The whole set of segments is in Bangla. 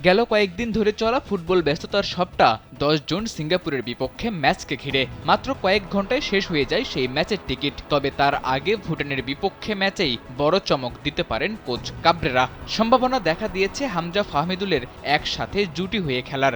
গেল কয়েকদিন ধরে চলা ফুটবল ব্যস্ততার সবটা 10 জুন সিঙ্গাপুরের বিপক্ষে ম্যাচকে ঘিরে। মাত্র কয়েক ঘন্টায় শেষ হয়ে যায় সেই ম্যাচের টিকিট। তবে তার আগে ভুটানের বিপক্ষে ম্যাচেই বড় চমক দিতে পারেন কোচ কাবরেরা। সম্ভাবনা দেখা দিয়েছে হামজা ফাহমিদুলের একসাথে জুটি হয়ে খেলার।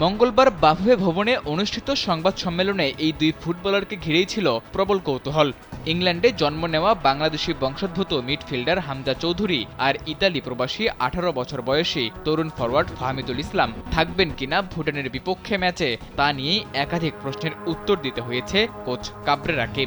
মঙ্গলবার বাফুফে ভবনে অনুষ্ঠিত সংবাদ সম্মেলনে এই দুই ফুটবলারকে ঘিরেই ছিল প্রবল কৌতূহল। ইংল্যান্ডে জন্ম নেওয়া বাংলাদেশি বংশোদ্ভূত মিডফিল্ডার হামজা চৌধুরী আর ইতালি প্রবাসী 18 বছর বয়সী তরুণ ফরওয়ার্ড ফাহমিদুল ইসলাম থাকবেন কিনা ভুটানের বিপক্ষে ম্যাচে, তা নিয়েই একাধিক প্রশ্নের উত্তর দিতে হয়েছে কোচ কাবরেরাকে।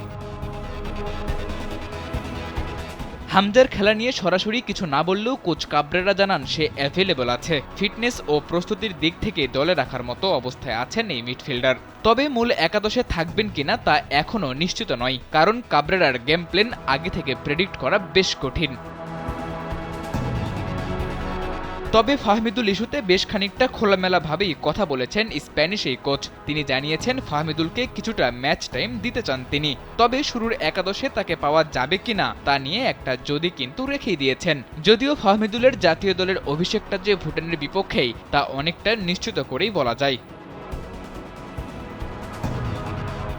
হামজার খেলা নিয়ে সরাসরি কিছু না বললেও কোচ কাবরেরা জানান সে অ্যাভেলেবল আছে। ফিটনেস ও প্রস্তুতির দিক থেকে দলে রাখার মতো অবস্থায় আছেন এই মিডফিল্ডার। তবে মূল একাদশে থাকবেন কিনা তা এখনও নিশ্চিত নয়, কারণ কাবরেরার গেম প্ল্যান আগে থেকে প্রেডিক্ট করা বেশ কঠিন। তবে ফাহমিদুল ইস্যুতে বেশ খানিকটা খোলামেলাভাবেই কথা বলেছেন স্প্যানিশ এই কোচ। তিনি জানিয়েছেন ফাহমিদুলকে কিছুটা ম্যাচ টাইম দিতে চান তিনি, তবে শুরুর একাদশে তাকে পাওয়া যাবে কিনা তা নিয়ে একটা যদি কিন্তু রেখেই দিয়েছেন। যদিও ফাহমিদুলের জাতীয় দলের অভিষেকটা যে ভুটানের বিপক্ষেই তা অনেকটা নিশ্চিত করেই বলা যায়।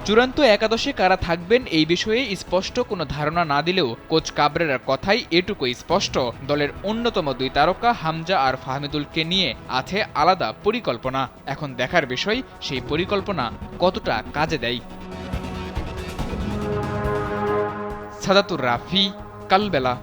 চূড়ান্ত একাদশে কারা থাকবেন এই বিষয়ে স্পষ্ট কোনো ধারণা না দিলেও কোচ কাবরেরার কথাই এটুকুই স্পষ্ট, দলের অন্যতম দুই তারকা হামজা আর ফাহমিদুলকে নিয়ে আছে আলাদা পরিকল্পনা। এখন দেখার বিষয় সেই পরিকল্পনা কতটা কাজে দেয়। সাদাতুর রাফি, কালবেলা।